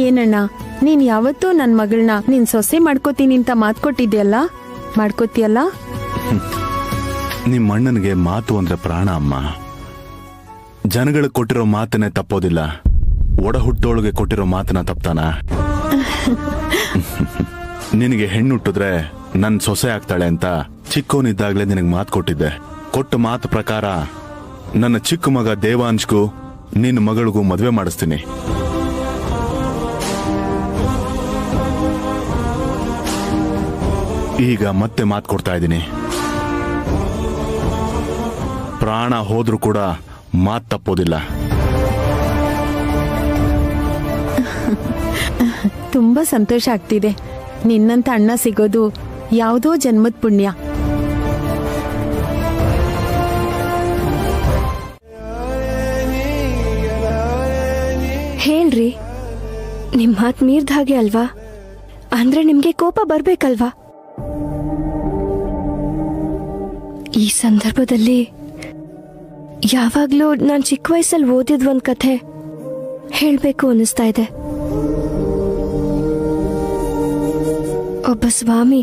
ಏನಣ್ಣ, ನೀನ್ ಯಾವತ್ತೂ ನನ್ ಮಗಳನ್ನ ನಿನ್ ಸೊಸೆ ಮಾಡ್ಕೋತೀನಿ ಅಂತ ಮಾತು ಕೊಟ್ಟಿದ್ಯಲ್ಲ, ಮಾಡ್ಕೋತಿಯಲ್ಲ? ನಿಮ್ಮ ಅಣ್ಣನಿಗೆ ಮಾತು ಅಂದ್ರೆ ಪ್ರಾಣ ಅಮ್ಮ. ಜನಗಳಿಗೆ ಕೊಟ್ಟಿರೋ ಮಾತನ್ನೇ ತಪ್ಪೋದಿಲ್ಲ, ಒಡ ಹುಟ್ಟೋಳಿಗೆ ಕೊಟ್ಟಿರೋ ಮಾತನ್ನ ತಪ್ತಾನ? ನಿನಗೆ ಹೆಣ್ಣು ಹುಟ್ಟಿದ್ರೆ ನನ್ ಸೊಸೆ ಆಗ್ತಾಳೆ ಅಂತ ಚಿಕ್ಕವನಿದ್ದಾಗ್ಲೇ ನಿನಗೆ ಮಾತು ಕೊಟ್ಟಿದ್ದೆ. ಕೊಟ್ಟ ಮಾತು ಪ್ರಕಾರ ನನ್ನ ಚಿಕ್ಕ ಮಗ ದೇವಾಂಶ್ಗೂ ನಿನ್ನ ಮಗಳಿಗೂ ಮದುವೆ ಮಾಡಿಸ್ತೀನಿ. ಈಗ ಮತ್ತೆ ಮಾತು ಕೊಡ್ತಾ ಇದ್ದೀನಿ, ಪ್ರಾಣ ಹೋದ್ರೂ ಕೂಡ ಮಾತು ತಪ್ಪೋದಿಲ್ಲ. ತುಂಬಾ ಸಂತೋಷ ಆಗ್ತಿದೆ. ನಿನ್ನಂತ ಅಣ್ಣ ಸಿಗೋದು ಯಾವುದೋ ಜನ್ಮದ ಪುಣ್ಯ. ಹೇಳ್ರಿ, ನಿಮ್ ಮಾತ್ ಮೀರ್ದ ಹಾಗೆ ಅಲ್ವಾ? ಅಂದ್ರೆ ನಿಮ್ಗೆ ಕೋಪ ಬರ್ಬೇಕಲ್ವಾ? ಈ ಸಂದರ್ಭದಲ್ಲಿ ಯಾವಾಗ್ಲೂ ನಾನ್ ಚಿಕ್ಕ ವಯಸ್ಸಲ್ಲಿ ಓದಿದ್ ಒಂದ್ ಕಥೆ ಹೇಳ್ಬೇಕು ಅನ್ನಿಸ್ತಾ ಇದೆ. ಒಬ್ಬ ಸ್ವಾಮಿ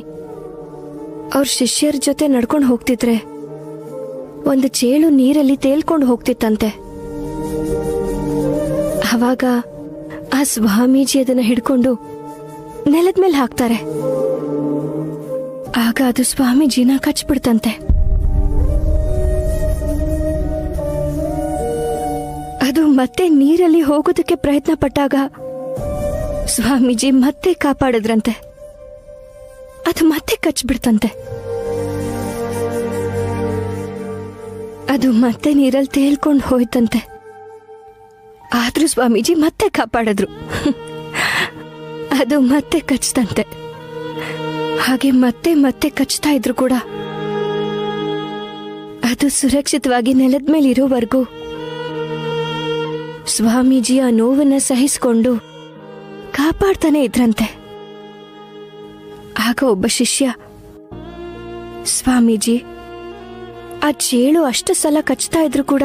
ಅವ್ರ ಶಿಷ್ಯರ ಜೊತೆ ನಡ್ಕೊಂಡು ಹೋಗ್ತಿದ್ರೆ ಒಂದು ಚೇಳು ನೀರಲ್ಲಿ ತೇಲ್ಕೊಂಡು ಹೋಗ್ತಿತ್ತಂತೆ. ಅವಾಗ ಆ ಸ್ವಾಮೀಜಿ ಅದನ್ನ ಹಿಡ್ಕೊಂಡು ನೆಲದ ಮೇಲೆ ಹಾಕ್ತಾರೆ. ಆಗ ಅದು ಸ್ವಾಮೀಜಿನ ಕಚ್ಬಿಡ್ತಂತೆ. ಅದು ಮತ್ತೆ ನೀರಲ್ಲಿ ಹೋಗೋದಕ್ಕೆ ಪ್ರಯತ್ನ ಪಟ್ಟಾಗ ಸ್ವಾಮೀಜಿ ಮತ್ತೆ ಕಾಪಾಡಿದ್ರಂತೆ. ಅದು ಮತ್ತೆ ಕಚ್ಬಿಡ್ತಂತೆ. ಅದು ಮತ್ತೆ ನೀರಲ್ಲಿ ತೇಲ್ಕೊಂಡು ಹೋಯ್ತಂತೆ. ಆದ್ರೂ ಸ್ವಾಮೀಜಿ ಮತ್ತೆ ಕಾಪಾಡಿದ್ರು. ಅದು ಮತ್ತೆ ಕಚ್ತಂತೆ. ಹಾಗೆ ಮತ್ತೆ ಮತ್ತೆ ಕಚ್ತಾ ಇದ್ರು ಕೂಡ ಅದು ಸುರಕ್ಷಿತವಾಗಿ ನೆಲದ ಮೇಲೆ ಇರೋವರೆಗೂ ಸ್ವಾಮೀಜಿ ಆ ನೋವನ್ನ ಸಹಿಸಿಕೊಂಡು ಕಾಪಾಡ್ತಾನೆ ಇದ್ರಂತೆ. ಆಗ ಒಬ್ಬ ಶಿಷ್ಯ, ಸ್ವಾಮೀಜಿ, ಆ ಚೇಳು ಅಷ್ಟು ಸಲ ಕಚ್ತಾ ಇದ್ರು ಕೂಡ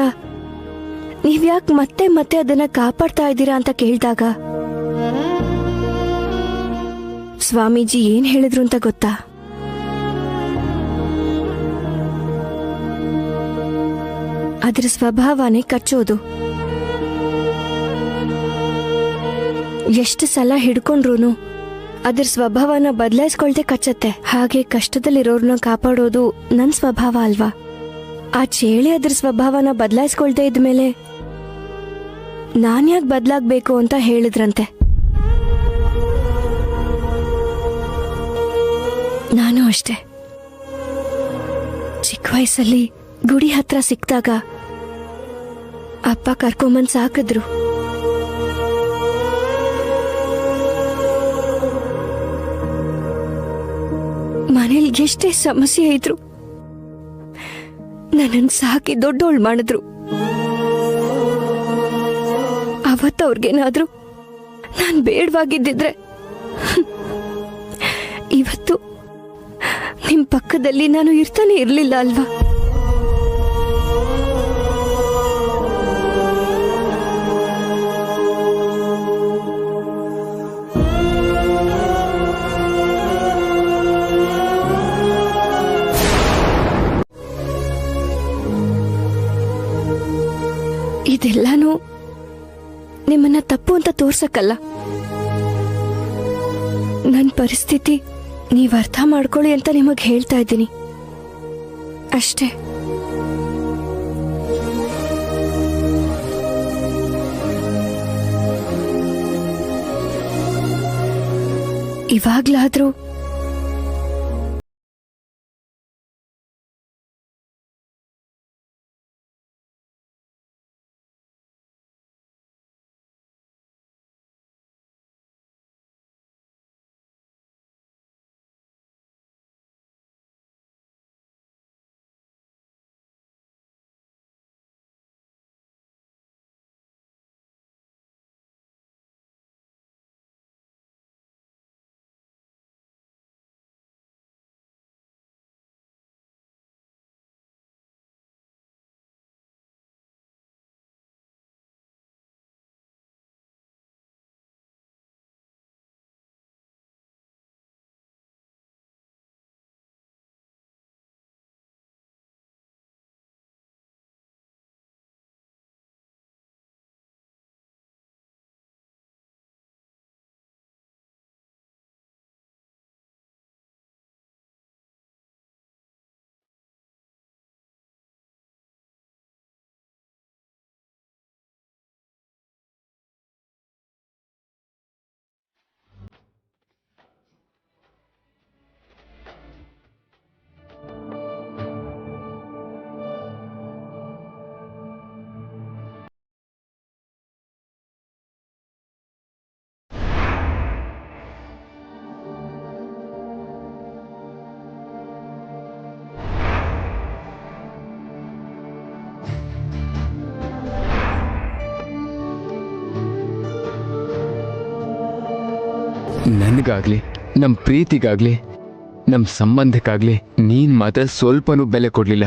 ನೀವ್ಯಾಕೆ ಮತ್ತೆ ಮತ್ತೆ ಅದನ್ನ ಕಾಪಾಡ್ತಾ ಇದ್ದೀರಾ ಅಂತ ಕೇಳಿದಾಗ ಸ್ವಾಮೀಜಿ ಏನ್ ಹೇಳಿದ್ರು ಅಂತ ಗೊತ್ತಾ? ಅದರ ಸ್ವಭಾವನೇ ಕಚ್ಚೋದು. ಎಷ್ಟು ಸಲ ಹಿಡ್ಕೊಂಡ್ರು ಅದ್ರ ಸ್ವಭಾವನ ಬದಲಾಯಿಸ್ಕೊಳ್ದೆ ಕಚ್ಚತ್ತೆ. ಹಾಗೆ ಕಷ್ಟದಲ್ಲಿರೋರ್ನ ಕಾಪಾಡೋದು ನನ್ ಸ್ವಭಾವ ಅಲ್ವಾ? ಆ ಚೇಳಿ ಅದ್ರ ಸ್ವಭಾವನ ಬದಲಾಯಿಸ್ಕೊಳ್ದೆ ಇದ್ಮೇಲೆ ನಾನ್ಯಾಕ್ ಬದಲಾಗ್ಬೇಕು ಅಂತ ಹೇಳಿದ್ರಂತೆ. ನಾನು ಅಷ್ಟೆ, ಚಿಕ್ಕ ವಯಸ್ಸಲ್ಲಿ ಗುಡಿ ಹತ್ರ ಸಿಕ್ಕಿದಾಗ ಅಪ್ಪ ಕರ್ಕೊಂಬಂದ್ ಸಾಕಿದ್ರು. ಮನೇಲಿ ಎಷ್ಟೇ ಸಮಸ್ಯೆ ಇದ್ರು ನನ್ನನ್ನು ಸಾಕಿ ದೊಡ್ಡೋಳ್ ಮಾಡಿದ್ರು. ಅವತ್ತು ಅವ್ರಿಗೇನಾದ್ರೂ ನಾನ್ ಬೇಡವಾಗಿದ್ದಿದ್ರೆ ಇವತ್ತು ನಿಮ್ ಪಕ್ಕದಲ್ಲಿ ನಾನು ಇರ್ತಾನೆ ಇರ್ಲಿಲ್ಲ ಅಲ್ವಾ? ಇದೆಲ್ಲಾನು ನಿಮ್ಮನ್ನ ತಪ್ಪು ಅಂತ ತೋರ್ಸಕ್ಕಲ್ಲ. ನನ್ನ ಪರಿಸ್ಥಿತಿ ನೀವ್ ಅರ್ಥ ಮಾಡ್ಕೊಳ್ಳಿ ಅಂತ ನಿಮಗ್ ಹೇಳ್ತಾ ಇದ್ದೀನಿ ಅಷ್ಟೇ. ಇವಾಗ್ಲಾದ್ರೂ ನನಗಾಗ್ಲಿ ನಮ್ಮ ಪ್ರೀತಿಗಾಗ್ಲಿ ನಮ್ಮ ಸಂಬಂಧಕ್ಕಾಗ್ಲಿ ನೀನ್ ಮಾತ್ರ ಸ್ವಲ್ಪನೂ ಬೆಲೆ ಕೊಡ್ಲಿಲ್ಲ.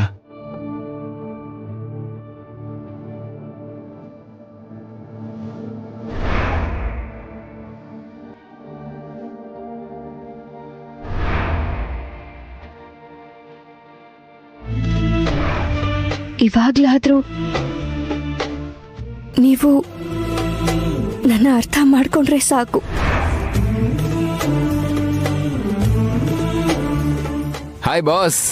ಇವಾಗ್ಲಾದ್ರೂ ನೀವು ನನ್ನ ಅರ್ಥ ಮಾಡ್ಕೊಂಡ್ರೆ ಸಾಕು. Hi boss.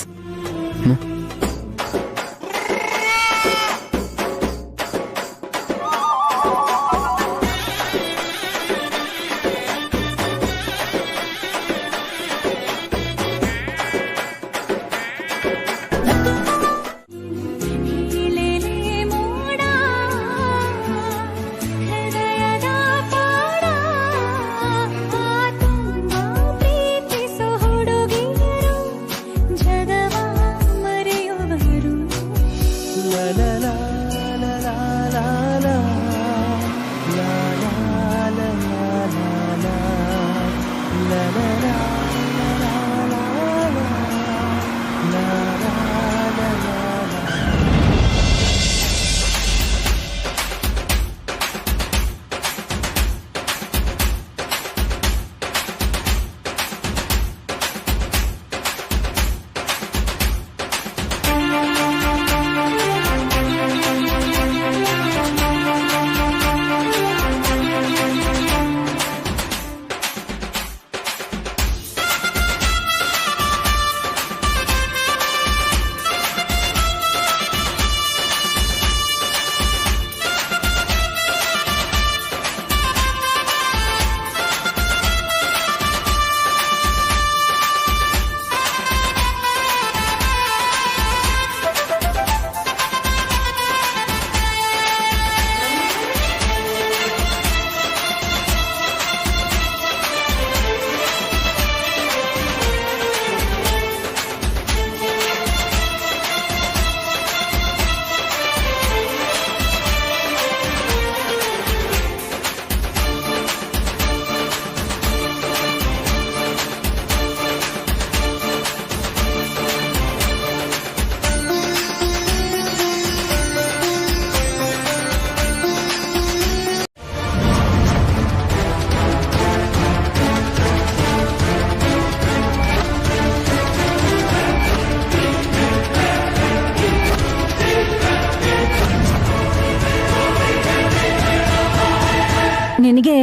ನಿನಗೆ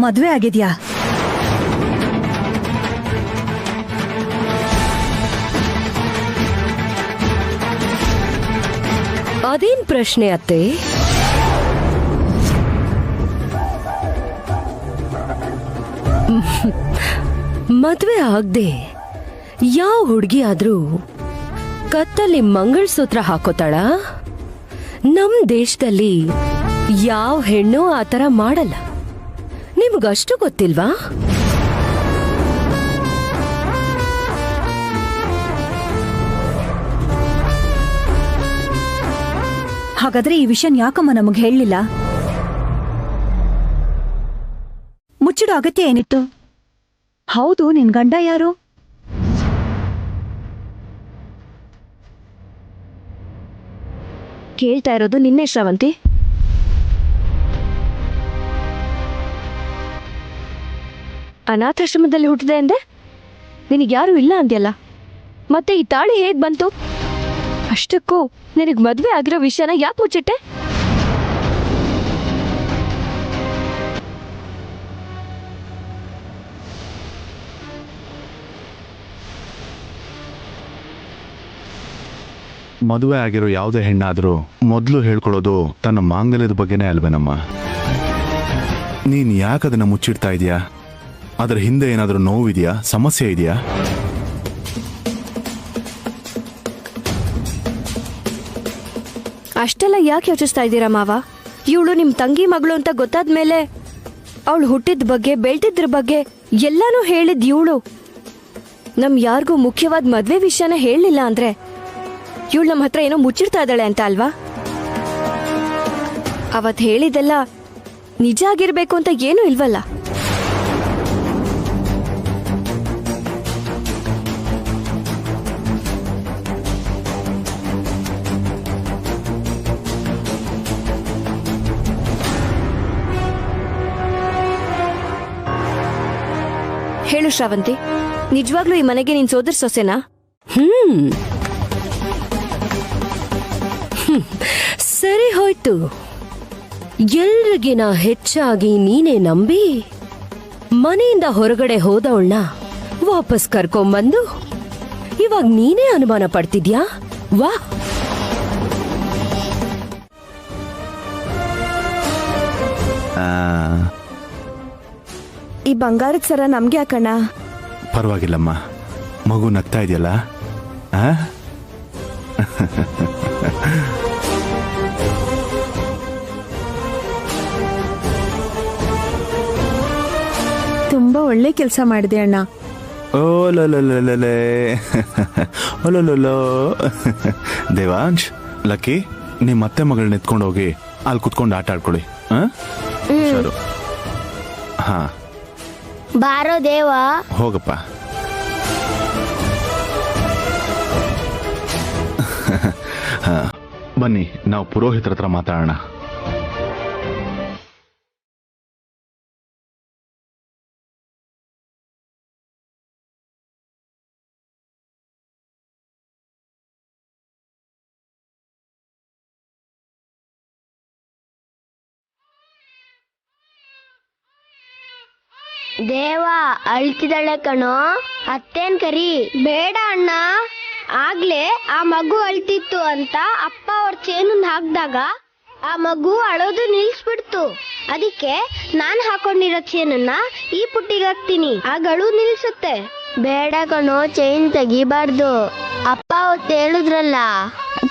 ಮದ್ವೆ ಆಗಿದ್ಯಾ? ಅದೇನ್ ಪ್ರಶ್ನೆ ಅತ್ತೆ? ಮದ್ವೆ ಆಗದೆ ಯಾವ ಹುಡುಗಿ ಆದ್ರೂ ಕತ್ತಲ್ಲಿ ಮಂಗಳಸೂತ್ರ ಹಾಕೋತಾಳ? ನಮ್ ದೇಶದಲ್ಲಿ ಯಾವ ಹೆಣ್ಣು ಆತರ ಮಾಡಲ್ಲ. ನಿಮ್ಗಷ್ಟು ಗೊತ್ತಿಲ್ವಾ? ಹಾಗಾದ್ರೆ ಈ ವಿಷಯ ಯಾಕಮ್ಮ ನಮಗ್ ಹೇಳಲಿಲ್ಲ? ಮುಚ್ಚಿಡೋ ಅಗತ್ಯ ಏನಿತ್ತು? ಹೌದು, ನಿನ್ ಗಂಡ ಯಾರು? ಕೇಳ್ತಾ ಇರೋದು ನಿನ್ನೆ ಶ್ರವಂತಿ. ಅನಾಥಾಶ್ರಮದಲ್ಲಿ ಹುಟ್ಟಿದೆ ಅಂದೆ, ನಿನಗೆ ಯಾರು ಇಲ್ಲ ಅಂದ್ಯಲ್ಲ, ಮತ್ತೆ ಈ ತಾಳಿ ಹೇಗ್ ಬಂತು? ಅಷ್ಟಕ್ಕೂ ನಿನಗೆ ಮದ್ವೆ ಆಗಿರೋ ವಿಷಯನ ಯಾಕೆ ಮುಚ್ಚಿಟ್ಟೆ? ಮದುವೆ ಆಗಿರೋ ಯಾವುದೇ ಹೆಣ್ಣಾದ್ರೂ ಮೊದಲು ಹೇಳ್ಕೊಳ್ಳೋದು ತನ್ನ ಮಾಂಗಲ್ಯದ ಬಗ್ಗೆನೇ ಅಲ್ವೇನಮ್ಮ? ನೀನ್ ಯಾಕದನ್ನ ಮುಚ್ಚಿಡ್ತಾ ಇದೀಯಾ? ಅದರ ಹಿಂದೆ ಏನಾದ್ರೂ ನೋವಿದೆಯಾ, ಸಮಸ್ಯೆ ಇದೆಯಾ? ಅಷ್ಟೆಲ್ಲ ಯಾಕೆ ಯೋಚಿಸ್ತಾ ಇದ್ದೀರಾ ಮಾವ? ಇವಳು ನಿಮ್ ತಂಗಿ ಮಗಳು ಅಂತ ಗೊತ್ತಾದ್ಮೇಲೆ ಅವಳು ಹುಟ್ಟಿದ ಬಗ್ಗೆ, ಬೆಳ್ತಿದ್ರ ಬಗ್ಗೆ ಎಲ್ಲಾನು ಹೇಳಿದ್ ಇವಳು. ನಮ್ ಯಾರಿಗೂ ಮುಖ್ಯವಾದ ಮದ್ವೆ ವಿಷಯನ ಹೇಳಲಿಲ್ಲ ಅಂದ್ರೆ ಇವಳು ನಮ್ಮ ಹತ್ರ ಏನೋ ಮುಚ್ಚಿಡ್ತಾ ಇದ್ದಾಳೆ ಅಂತ ಅಲ್ವಾ? ಅವತ್ ಹೇಳಿದೆಲ್ಲ ನಿಜ ಆಗಿರ್ಬೇಕು ಅಂತ ಏನೂ ಇಲ್ವಲ್ಲ. ಹೇಳು ಶ್ರಾವಂತಿ, ನಿಜವಾಗ್ಲೂ ಈ ಮನೆಗೆ ನಿನ್ ಸೋದರ ಸೊಸೆನಾ? ಸರಿ ಹೋಯ್ತು. ಎಲ್ರಿಗಿನ ಹೆಚ್ಚಾಗಿ ನೀನೇ ನಂಬಿ ಮನೆಯಿಂದ ಹೊರಗಡೆ ಹೋದವಳನ್ನ ವಾಪಸ್ ಕರ್ಕೊಂಬಂದು ಇವಾಗ ನೀನೇ ಅನುಮಾನ ಪಡ್ತಿದ್ಯಾ? ವಾ, ಈ ಬಂಗಾರದ ಸರ ನಮ್ಗೆ ಯಾಕಣ್ಣ? ಪರವಾಗಿಲ್ಲಮ್ಮ, ಮಗು ನಗ್ತಾ ಇದೆಯಲ್ಲ. ಆ? ತುಂಬಾ ಒಳ್ಳೆ ಕೆಲಸ ಮಾಡಿದೆ ಅಣ್ಣ. ಓ ಲೇ ದೇವಾಂಶ್, ಲಕ್ಕಿ, ನಿಮ್ಮ ಅತ್ತೆ ಮಗಳನ್ನ ಎತ್ಕೊಂಡು ಹೋಗಿ ಅಲ್ಲಿ ಕುತ್ಕೊಂಡು ಆಟ ಆಡ್ಕೊಳ್ಳಿ. ಸರು, ಹಾ ಬಾರೋ ದೇವಾ. ಹೋಗಪ್ಪ. ಬನ್ನಿ, ನಾವು ಪುರೋಹಿತರ ಹತ್ರ ಮಾತಾಡೋಣ. ದೇವಾ ಅಳ್ತಿದ್ದಾಳೆ ಕಣೋ, ಅತ್ತೇನ್ ಕರಿ. ಬೇಡ ಅಣ್ಣ, ಆಗ್ಲೇ ಆ ಮಗು ಅಳ್ತಿತ್ತು ಅಂತ ಅಪ್ಪ ಅವ್ರ ಚೇನನ್ ಹಾಕ್ದಾಗ ಆ ಮಗು ಅಳೋದು ನಿಲ್ಸ್ಬಿಡ್ತು. ಅದಕ್ಕೆ ನಾನ್ ಹಾಕೊಂಡಿರೋ ಚೇನನ್ನ ಈ ಪುಟ್ಟಿಗೆ ಹಾಕ್ತೀನಿ, ಆಗ ಅಳು ನಿಲ್ಸುತ್ತೆ. ಬೇಡ ಕಣೋ, ಚೈನ್ ತೆಗಿಬಾರ್ದು. ಅಪ್ಪ ಅವತ್ತು ಹೇಳಿದ್ರಲ್ಲ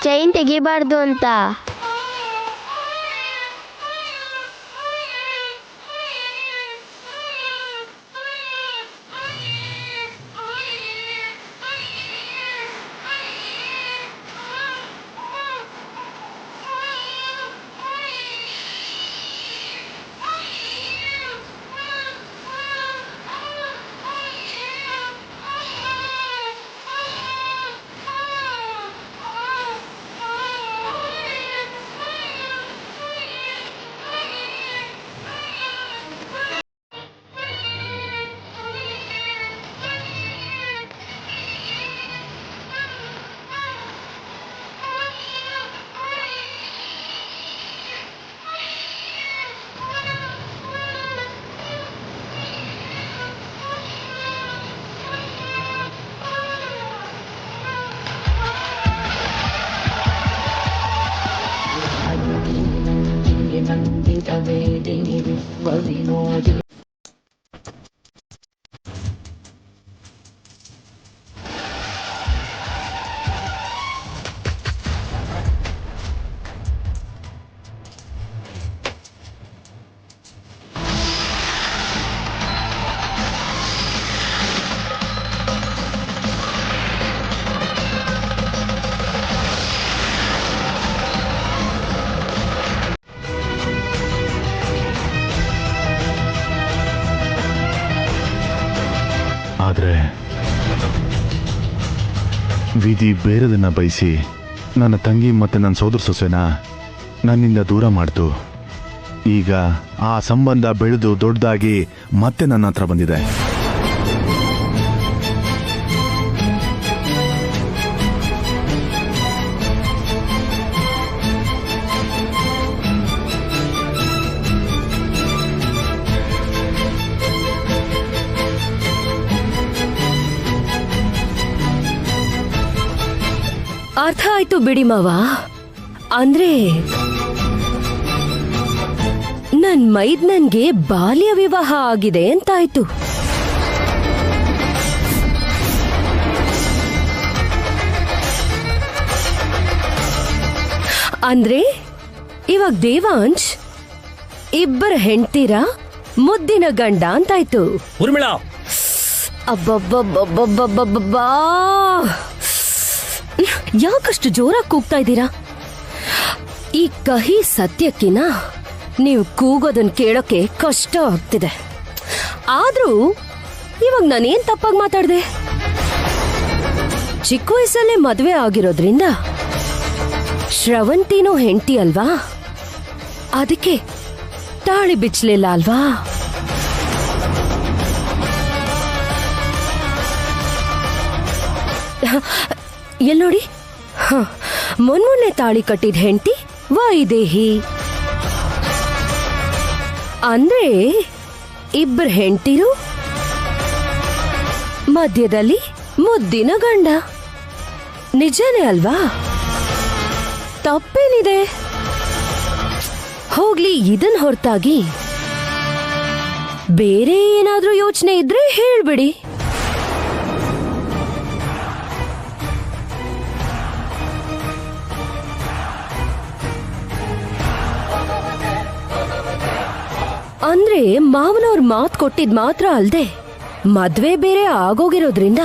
ಚೈನ್ ತೆಗಿಬಾರ್ದು ಅಂತ. ಆದರೆ ವಿಧಿ ಬೇರೆದನ್ನ ಬಯಸಿ ನನ್ನ ತಂಗಿ ಮತ್ತೆ ನನ್ನ ಸೋದರ ಸೊಸೆನ ನನ್ನಿಂದ ದೂರ ಮಾಡ್ತು. ಈಗ ಆ ಸಂಬಂಧ ಬೆಳೆದು ದೊಡ್ಡದಾಗಿ ಮತ್ತೆ ನನ್ನ ಹತ್ರ ಬಂದಿದೆ. ಅರ್ಥ ಆಯ್ತು ಬಿಡಿ ಮಾವ. ಅಂದ್ರೆ ನನ್ ಮೈದ್ನನ್ಗೆ ಬಾಲ್ಯ ವಿವಾಹ ಆಗಿದೆ ಅಂತಾಯ್ತು. ಅಂದ್ರೆ ಇವಾಗ ದೇವಾಂಶ್ ಇಬ್ಬರ ಹೆಂಡ್ತೀರ ಮುದ್ದಿನ ಗಂಡ ಅಂತಾಯ್ತು. ಉರ್ಮಿಳಾ, ಅಬ್ಬಬ್ಬಬ್ಬಬ್ಬಬ್ಬಬ್ಬಾ, ಯಾಕಷ್ಟು ಜೋರಾಗಿ ಕೂಗ್ತಾ ಇದ್ದೀರಾ? ಈ ಕಹಿ ಸತ್ಯಕ್ಕಿನ ನೀವು ಕೂಗೋದನ್ನ ಕೇಳೋಕೆ ಕಷ್ಟ ಆಗ್ತಿದೆ. ಆದ್ರೂ ಇವಾಗ ನಾನೇನ್ ತಪ್ಪಾಗಿ ಮಾತಾಡ್ದೆ? ಚಿಕ್ಕ ವಯಸ್ಸಲ್ಲೇ ಮದ್ವೆ ಆಗಿರೋದ್ರಿಂದ ಶ್ರವಂತಿನೂ ಹೆಂಡತಿ ಅಲ್ವಾ, ಅದಕ್ಕೆ ತಾಳಿ ಬಿಚ್ಚಲಿಲ್ಲ ಅಲ್ವಾ? ಎಲ್ ನೋಡಿ, ಮೊನ್ನೆ ತಾಳಿ ಕಟ್ಟಿದ ಹೆಂಡತಿ ವೈದೇಹಿ ಅಂದ್ರೆ ಇಬ್ಬರು ಹೆಂಡತಿರು, ಮಧ್ಯದಲ್ಲಿ ಮುದ್ದಿನ ಗಂಡ. ನಿಜನೇ ಅಲ್ವಾ? ತಪ್ಪೇನಿದೆ? ಹೋಗ್ಲಿ, ಇದನ್ ಹೊರತಾಗಿ ಬೇರೆ ಏನಾದ್ರೂ ಯೋಚನೆ ಇದ್ರೆ ಹೇಳ್ಬಿಡಿ. ಅಂದ್ರೆ ಮಾವನವ್ರ ಮಾತ್ ಕೊಟ್ಟಿದ್ ಮಾತ್ರ ಅಲ್ದೆ ಮದ್ವೆ ಬೇರೆ ಆಗೋಗಿರೋದ್ರಿಂದ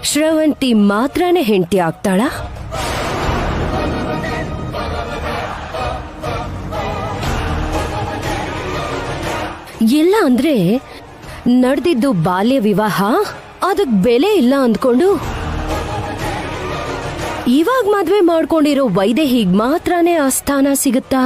ಶ್ರವಂತಿ ಮಾತ್ರನೇ ಹೆಂಡತಿ ಆಗ್ತಾಳ? ಇಲ್ಲ ಅಂದ್ರೆ ನಡೆದಿದ್ದು ಬಾಲ್ಯ ವಿವಾಹ, ಅದಕ್ ಬೆಲೆ ಇಲ್ಲ ಅಂದ್ಕೊಂಡು ಇವಾಗ ಮದ್ವೆ ಮಾಡ್ಕೊಂಡಿರೋ ವೈದೇಹಿಗ್ ಮಾತ್ರನೇ ಆ ಸ್ಥಾನ ಸಿಗುತ್ತಾ?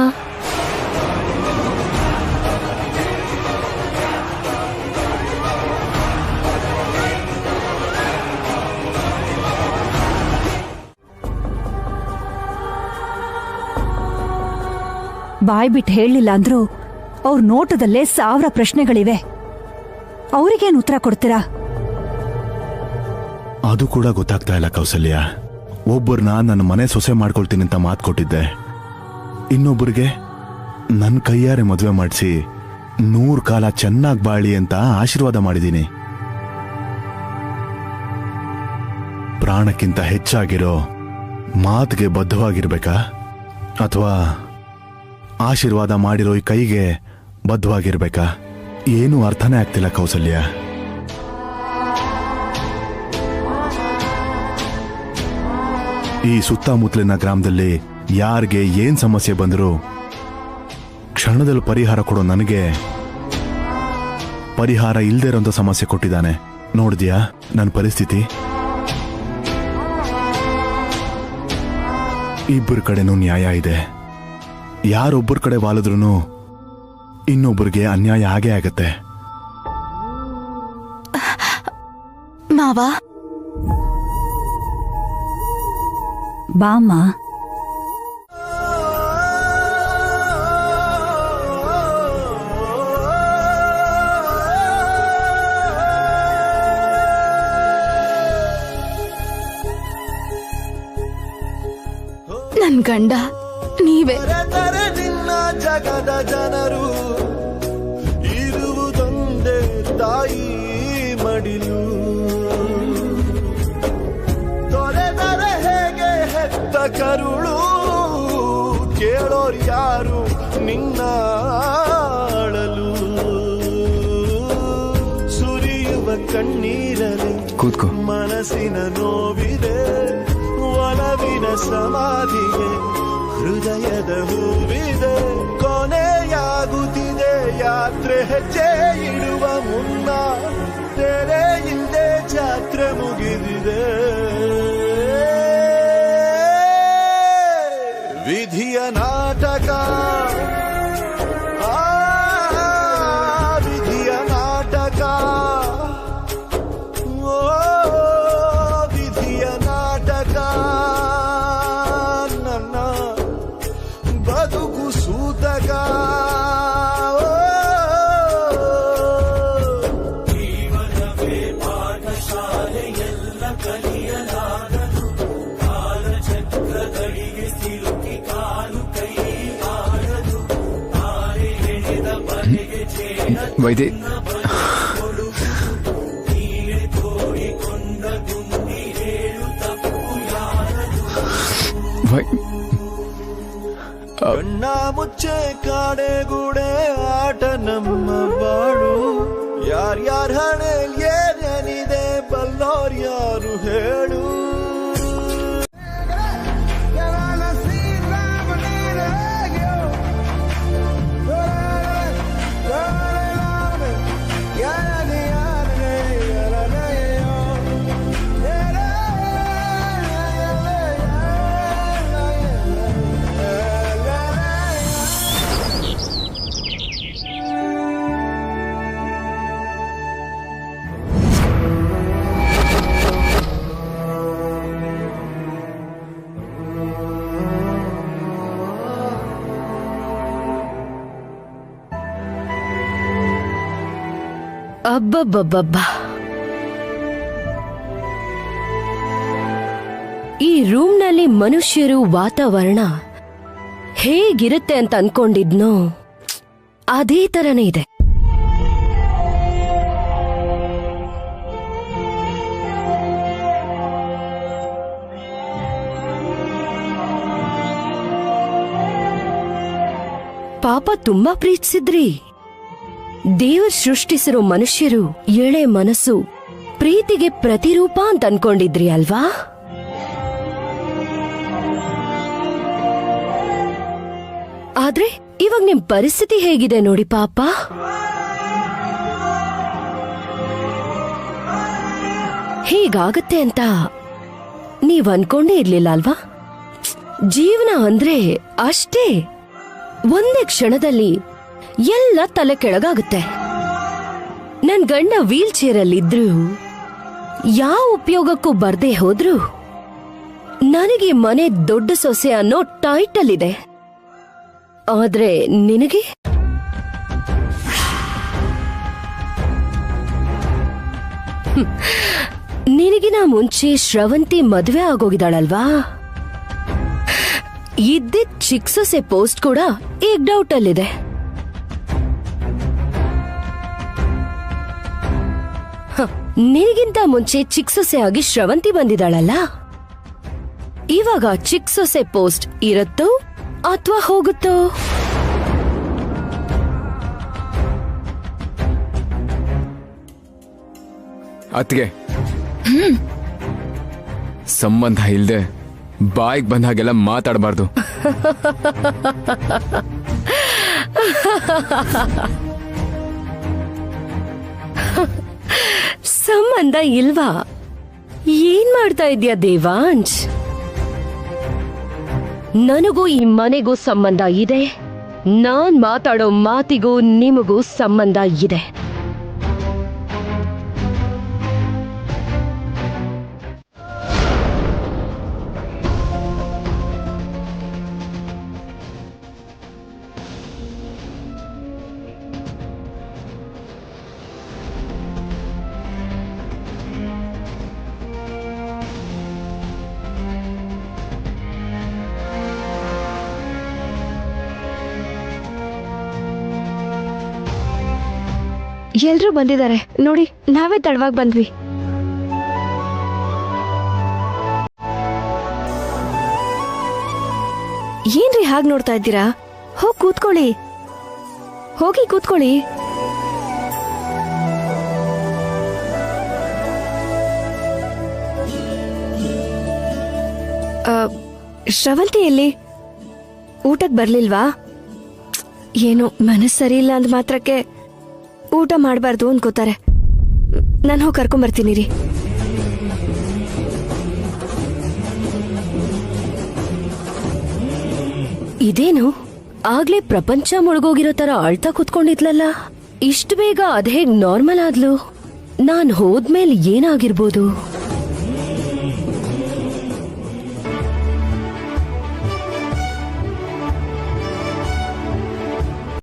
ಬಾಯ್ ಬಿಟ್ಟು ಹೇಳಲಿಲ್ಲ ಅಂದ್ರೂ ಅವ್ರ ನೋಟದಲ್ಲೇ 1000 ಪ್ರಶ್ನೆಗಳಿವೆ. ಅವ್ರಿಗೇನು ಉತ್ತರ ಕೊಡ್ತೀರಾ? ಅದು ಕೂಡ ಗೊತ್ತಾಗ್ತಾ ಇಲ್ಲ ಕೌಸಲ್ಯ. ಒಬ್ಬರನ್ನ ನನ್ನ ಮನೆ ಸೊಸೆ ಮಾಡ್ಕೊಳ್ತೀನಿ ಅಂತ ಮಾತು ಕೊಟ್ಟಿದ್ದೆ, ಇನ್ನೊಬ್ಬರಿಗೆ ನನ್ನ ಕೈಯಾರೆ ಮದುವೆ ಮಾಡಿಸಿ 100 ಕಾಲ ಚೆನ್ನಾಗಿ ಬಾಳಿ ಅಂತ ಆಶೀರ್ವಾದ ಮಾಡಿದ್ದೀನಿ. ಪ್ರಾಣಕ್ಕಿಂತ ಹೆಚ್ಚಾಗಿರೋ ಮಾತಿಗೆ ಬದ್ಧವಾಗಿರ್ಬೇಕಾ, ಅಥವಾ ಆಶೀರ್ವಾದ ಮಾಡಿರೋ ಈ ಕೈಗೆ ಬದ್ಧವಾಗಿರ್ಬೇಕಾ? ಏನೂ ಅರ್ಥನೇ ಆಗ್ತಿಲ್ಲ ಕೌಸಲ್ಯ. ಈ ಸುತ್ತಮುತ್ತಲಿನ ಗ್ರಾಮದಲ್ಲಿ ಯಾರಿಗೆ ಏನ್ ಸಮಸ್ಯೆ ಬಂದರೂ ಕ್ಷಣದಲ್ಲಿ ಪರಿಹಾರ ಕೊಡೋ ನನಗೆ ಪರಿಹಾರ ಇಲ್ದೇ ಇರೋಂಥ ಸಮಸ್ಯೆ ಕೊಟ್ಟಿದ್ದಾನೆ. ನೋಡಿದ್ಯಾ ನನ್ನ ಪರಿಸ್ಥಿತಿ? ಇಬ್ಬರ ಕಡೆನೂ ನ್ಯಾಯ ಇದೆ. ಯಾರೊಬ್ಬರ ಕಡೆ ವಾಲಿದ್ರೂ ಇನ್ನೊಬ್ಬರಿಗೆ ಅನ್ಯಾಯ ಆಗೇ ಆಗತ್ತೆ. ಮಾವ ಬಾಮ್ಮ. ನನ್ ಗಂಡ ನೀವೇ. ನಿನ್ನ ಜಗದ ಜನರು ಇರುವುದೊಂದೇ ತಾಯಿ ಮಡಿಲು. ತೊರೆದರೆ ಹೇಗೆ ಹೆತ್ತ ಕರುಳು, ಕೇಳೋರು ಯಾರು ನಿನ್ನ ಅಳಲು. ಸುರಿಯುವ ಕಣ್ಣೀರಲಿ ಕೂತ್ಕೋ. ಮನಸ್ಸಿನ ನೋವಿದೆ, ಒಲವಿನ ಸಮಾಧಿಗೆ ಹೃದಯದ ಹೂವಿದೆ. ಕೊನೆಯಾಗುತ್ತಿದೆ ಯಾತ್ರೆ, ಹೆಜ್ಜೆ ಇಡುವ ಮುನ್ನ ತೆರೆ ಹಿಂದೆ ಜಾತ್ರೆ ಮುಗಿದಿದೆ. ವಿಧಿಯ ನಾಟಕ, ವಿಧಿಯ ನಾಟಕ, ಓ ವಿಧಿಯ ನಾಟಕ. ನನ್ನ ಬದುಕು ಸೂತಕ. ವೈದ್ಯ, ಕಣ್ಣ ಮುಚ್ಚೆ ಕಾಡೆಗೂಡೆ ಆಟ ನಮ್ಮ ಬಾಳು. ಯಾರ್ಯಾರ ಹಣೆ ಏನೇನಿದೆ ಬಲ್ಲೋರ್ ಯಾರು ಹೇಳು. ಅಬ್ಬಬ್ಬಬ್ಬಬ್ಬ, ಈ ರೂಮ್ನಲ್ಲಿ ಮನುಷ್ಯರು ವಾತಾವರಣ ಹೇಗಿರುತ್ತೆ ಅಂತ ಅನ್ಕೊಂಡಿದ್ನೋ ಅದೇ ತರನೇ ಇದೆ. ಪಾಪ ತುಂಬಾ ಪ್ರೀತಿಸಿದ್ರಿ. ದೇವರು ಸೃಷ್ಟಿಸಿರೋ ಮನುಷ್ಯರು ಎಳೆ ಮನಸ್ಸು, ಪ್ರೀತಿಗೆ ಪ್ರತಿರೂಪ ಅಂತ ಅನ್ಕೊಂಡಿದ್ರಿ ಅಲ್ವಾ? ಆದ್ರೆ ಇವಾಗ ನಿಮ್ ಪರಿಸ್ಥಿತಿ ಹೇಗಿದೆ ನೋಡಿ ಪಾಪ. ಹೀಗಾಗತ್ತೆ ಅಂತ ನೀವ್ ಅನ್ಕೊಂಡೇ ಇರ್ಲಿಲ್ಲ ಅಲ್ವಾ? ಜೀವನ ಅಂದ್ರೆ ಅಷ್ಟೇ, ಒಂದೇ ಕ್ಷಣದಲ್ಲಿ ಎಲ್ಲ ತಲೆ ಕೆಳಗಾಗುತ್ತೆ. ನನ್ ಗಂಡ ವೀಲ್ ಚೇರಲ್ಲಿದ್ರು, ಯಾವ ಉಪಯೋಗಕ್ಕೂ ಬರ್ದೇ ಹೋದ್ರು ನನಗೆ ಮನೆ ದೊಡ್ಡ ಸೊಸೆ ಅನ್ನೋ ಟೈಟಲ್ ಇದೆ. ಆದ್ರೆ ನಿನಗೆ ನಿನಗಿನ ಮುಂಚೆ ಶ್ರವಂತಿ ಮದ್ವೆ ಆಗೋಗಿದ್ದಾಳಲ್ವಾ? ಇದ್ದಿದ್ ಚಿಕ್ಕ ಸೊಸೆ ಪೋಸ್ಟ್ ಕೂಡ ಈಗ ಡೌಟ್ ಅಲ್ಲಿದೆ. ನಿನಗಿಂತ ಮುಂಚೆ ಚಿಕ್ಕ ಸೊಸೆ ಆಗಿ ಶ್ರವಂತಿ ಬಂದಿದ್ದಾಳಲ್ಲ, ಇವಾಗ ಚಿಕ್ಕ ಸೊಸೆ ಪೋಸ್ಟ್ ಇರುತ್ತೋ ಅಥವಾ ಹೋಗುತ್ತೋ? ಅತ್ಗೆ, ಸಂಬಂಧ ಇಲ್ದೆ ಬಾಯಿಗೆ ಬಂದ ಹಾಗೆಲ್ಲ ಮಾತಾಡಬಾರ್ದು. ಸಂಬಂಧ ಇಲ್ವಾ? ಏನ್ ಮಾಡ್ತಾ ಇದ್ಯಾ ದೇವಾಂಶ್? ನನಗೂ ಈ ಮನೆಗೂ ಸಂಬಂಧ ಇದೆ. ನಾನ್ ಮಾತಾಡೋ ಮಾತಿಗೂ ನಿಮಗೂ ಸಂಬಂಧ ಇದೆ. ಎಲ್ರೂ ಬಂದಿದ್ದಾರೆ ನೋಡಿ, ನಾವೇ ತಡವಾಗಿ ಬಂದ್ವಿ. ಏನ್ರಿ ಹಾಗೆ ನೋಡ್ತಾ ಇದ್ದೀರಾ? ಹೋಗಿ ಕೂತ್ಕೊಳ್ಳಿ, ಹೋಗಿ ಕೂತ್ಕೊಳ್ಳಿ. ಶ್ರವಂತಿ ಎಲ್ಲಿ? ಊಟಕ್ಕೆ ಬರ್ಲಿಲ್ವಾ? ಏನೋ ಮನಸ್ಸು ಸರಿ ಇಲ್ಲ ಅಂದ ಮಾತ್ರಕ್ಕೆ ಊಟ ಮಾಡಬಾರ್ದು ಅನ್ಕೋತಾರೆ. ನಾನು ಹೋಗಿ ಕರ್ಕೊಂಬರ್ತೀನಿ ರೀ. ಇದೇನು ಆಗ್ಲೇ ಪ್ರಪಂಚ ಮುಳುಗೋಗಿರೋ ತರ ಅಳ್ತಾ ಕೂತ್ಕೊಂಡಿದ್ಲಲ್ಲ, ಇಷ್ಟು ಬೇಗ ಅದ್ಹೇಗ್ ನಾರ್ಮಲ್ ಆದ್ಲು? ನಾನ್ ಹೋದ್ಮೇಲೆ ಏನಾಗಿರ್ಬೋದು?